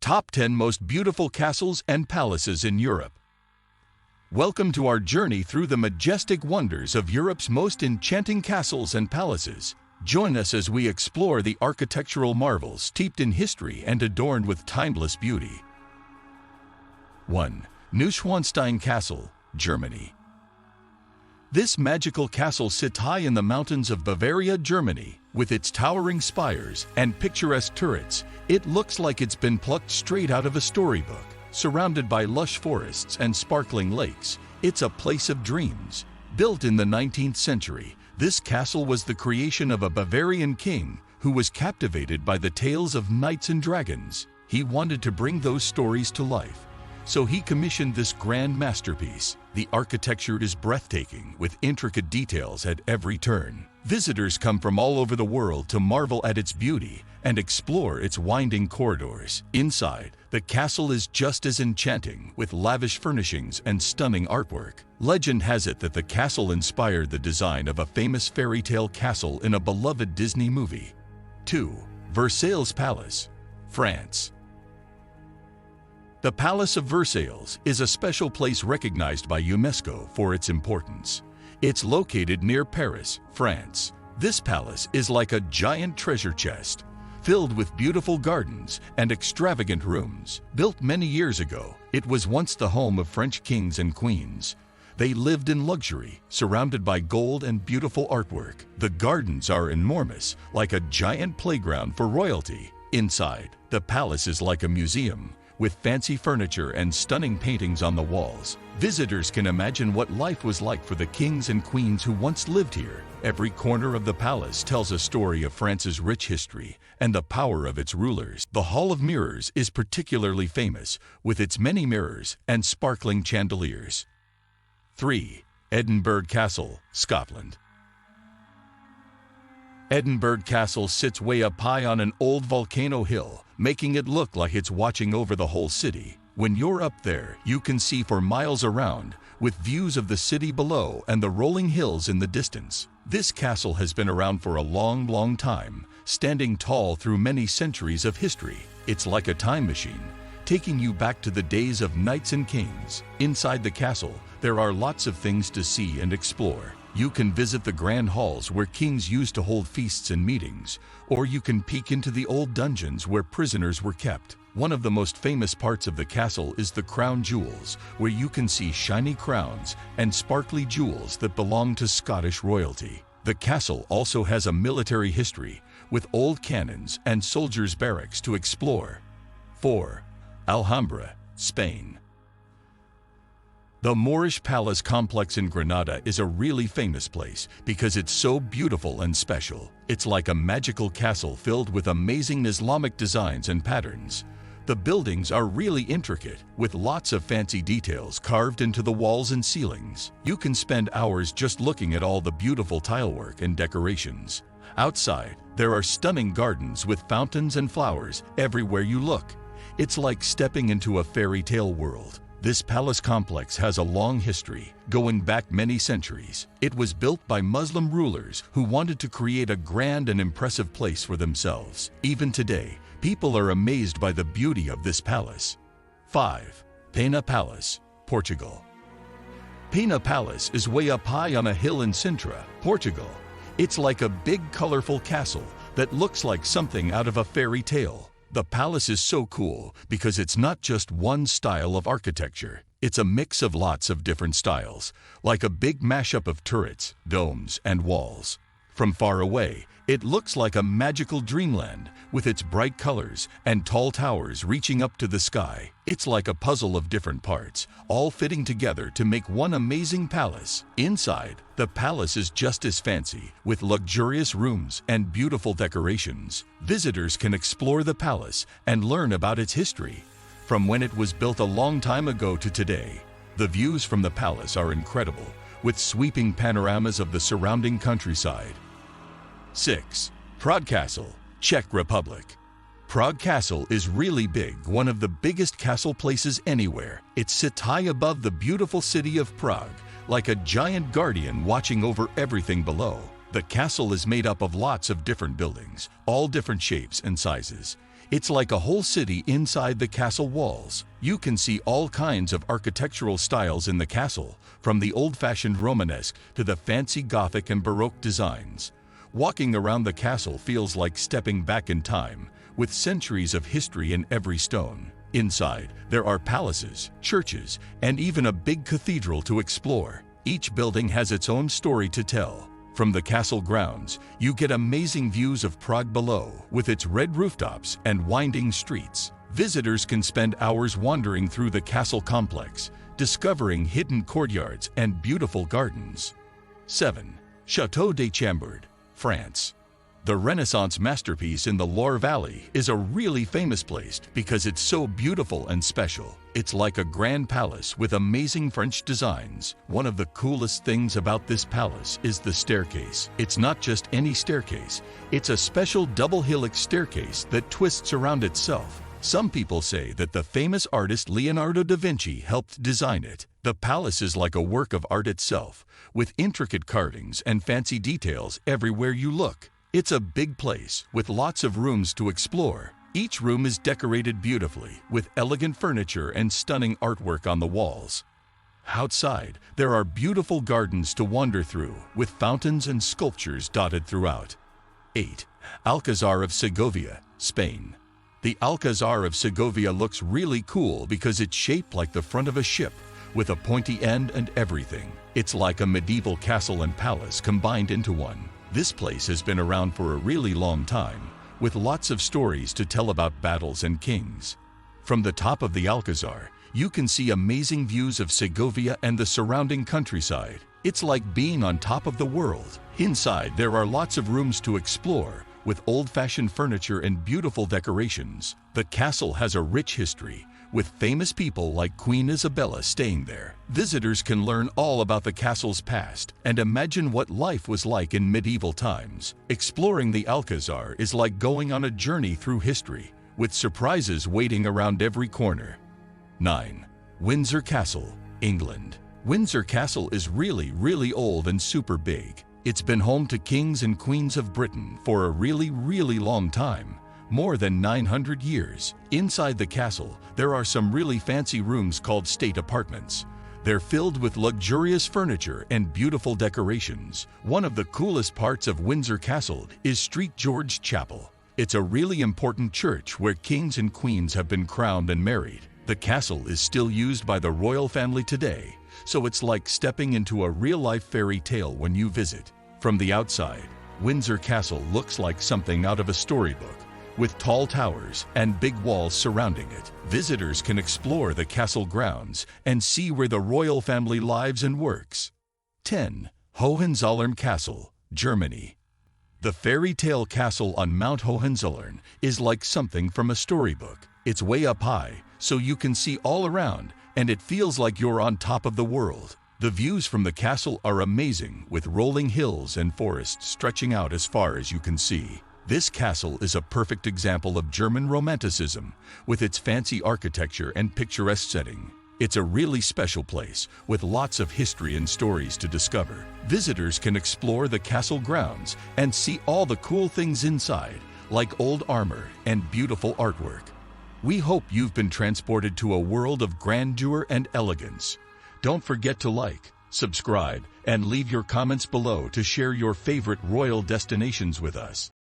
Top 10 Most Beautiful Castles and Palaces in Europe. Welcome to our journey through the majestic wonders of Europe's most enchanting castles and palaces. Join us as we explore the architectural marvels steeped in history and adorned with timeless beauty. 1. Neuschwanstein Castle, Germany. This magical castle sits high in the mountains of Bavaria, Germany. With its towering spires and picturesque turrets, it looks like it's been plucked straight out of a storybook. Surrounded by lush forests and sparkling lakes, it's a place of dreams. Built in the 19th century, this castle was the creation of a Bavarian king who was captivated by the tales of knights and dragons. He wanted to bring those stories to life, so he commissioned this grand masterpiece. The architecture is breathtaking, with intricate details at every turn. Visitors come from all over the world to marvel at its beauty and explore its winding corridors. Inside, the castle is just as enchanting, with lavish furnishings and stunning artwork. Legend has it that the castle inspired the design of a famous fairy tale castle in a beloved Disney movie. 2. Versailles Palace, France. The Palace of Versailles is a special place recognized by UNESCO for its importance. It's located near Paris, France. This palace is like a giant treasure chest, filled with beautiful gardens and extravagant rooms. Built many years ago, it was once the home of French kings and queens. They lived in luxury, surrounded by gold and beautiful artwork. The gardens are enormous, like a giant playground for royalty. Inside, the palace is like a museum, with fancy furniture and stunning paintings on the walls. Visitors can imagine what life was like for the kings and queens who once lived here. Every corner of the palace tells a story of France's rich history and the power of its rulers. The Hall of Mirrors is particularly famous, with its many mirrors and sparkling chandeliers. 3. Edinburgh Castle, Scotland. Edinburgh Castle sits way up high on an old volcano hill, making it look like it's watching over the whole city. When you're up there, you can see for miles around, with views of the city below and the rolling hills in the distance. This castle has been around for a long time, standing tall through many centuries of history. It's like a time machine, taking you back to the days of knights and kings. Inside the castle, there are lots of things to see and explore. You can visit the grand halls where kings used to hold feasts and meetings, or you can peek into the old dungeons where prisoners were kept. One of the most famous parts of the castle is the crown jewels, where you can see shiny crowns and sparkly jewels that belong to Scottish royalty. The castle also has a military history, with old cannons and soldiers' barracks to explore. 4. Alhambra, Spain. The Moorish Palace complex in Granada is a really famous place because it's so beautiful and special. It's like a magical castle filled with amazing Islamic designs and patterns. The buildings are really intricate, with lots of fancy details carved into the walls and ceilings. You can spend hours just looking at all the beautiful tilework and decorations. Outside, there are stunning gardens with fountains and flowers everywhere you look. It's like stepping into a fairy tale world. This palace complex has a long history, going back many centuries. It was built by Muslim rulers who wanted to create a grand and impressive place for themselves. Even today, people are amazed by the beauty of this palace. 5. Pana Palace, Portugal. Pana Palace is way up high on a hill in Sintra, Portugal. It's like a big, colorful castle that looks like something out of a fairy tale. The palace is so cool because it's not just one style of architecture. It's a mix of lots of different styles, like a big mashup of turrets, domes, and walls. From far away, it looks like a magical dreamland with its bright colors and tall towers reaching up to the sky. It's like a puzzle of different parts, all fitting together to make one amazing palace. Inside, the palace is just as fancy, with luxurious rooms and beautiful decorations. Visitors can explore the palace and learn about its history, from when it was built a long time ago to today. The views from the palace are incredible, with sweeping panoramas of the surrounding countryside. 6. Prague Castle, Czech Republic. Prague Castle is really big, one of the biggest castle places anywhere. It sits high above the beautiful city of Prague, like a giant guardian watching over everything below. The castle is made up of lots of different buildings, all different shapes and sizes. It's like a whole city inside the castle walls. You can see all kinds of architectural styles in the castle, from the old-fashioned Romanesque to the fancy Gothic and Baroque designs. Walking around the castle feels like stepping back in time, with centuries of history in every stone. Inside, there are palaces, churches, and even a big cathedral to explore. Each building has its own story to tell. From the castle grounds, you get amazing views of Prague below, with its red rooftops and winding streets. Visitors can spend hours wandering through the castle complex, discovering hidden courtyards and beautiful gardens. 7. Chateau de Chambard, France. The Renaissance masterpiece in the Loire Valley is a really famous place because it's so beautiful and special. It's like a grand palace with amazing French designs. One of the coolest things about this palace is the staircase. It's not just any staircase, it's a special double helix staircase that twists around itself. Some people say that the famous artist Leonardo da Vinci helped design it. The palace is like a work of art itself, with intricate carvings and fancy details everywhere you look. It's a big place with lots of rooms to explore. Each room is decorated beautifully with elegant furniture and stunning artwork on the walls. Outside, there are beautiful gardens to wander through with fountains and sculptures dotted throughout. 8. Alcazar of Segovia, Spain. The Alcazar of Segovia looks really cool because it's shaped like the front of a ship, with a pointy end and everything. It's like a medieval castle and palace combined into one. This place has been around for a really long time, with lots of stories to tell about battles and kings. From the top of the Alcazar, you can see amazing views of Segovia and the surrounding countryside. It's like being on top of the world. Inside, there are lots of rooms to explore, with old-fashioned furniture and beautiful decorations. The castle has a rich history, with famous people like Queen Isabella staying there. Visitors can learn all about the castle's past and imagine what life was like in medieval times. Exploring the Alcazar is like going on a journey through history, with surprises waiting around every corner. 9. Windsor Castle, England. Windsor Castle is really old and super big. It's been home to kings and queens of Britain for a really long time. More than 900 years. Inside the castle, there are some really fancy rooms called state apartments. They're filled with luxurious furniture and beautiful decorations. One of the coolest parts of Windsor Castle is St. George's Chapel. It's a really important church where kings and queens have been crowned and married. The castle is still used by the royal family today, so it's like stepping into a real-life fairy tale when you visit. From the outside, Windsor Castle looks like something out of a storybook, with tall towers and big walls surrounding it. Visitors can explore the castle grounds and see where the royal family lives and works. 10. Hohenzollern Castle, Germany. The fairy tale castle on Mount Hohenzollern is like something from a storybook. It's way up high, so you can see all around, and it feels like you're on top of the world. The views from the castle are amazing, with rolling hills and forests stretching out as far as you can see. This castle is a perfect example of German Romanticism, with its fancy architecture and picturesque setting. It's a really special place, with lots of history and stories to discover. Visitors can explore the castle grounds and see all the cool things inside, like old armor and beautiful artwork. We hope you've been transported to a world of grandeur and elegance. Don't forget to like, subscribe, and leave your comments below to share your favorite royal destinations with us.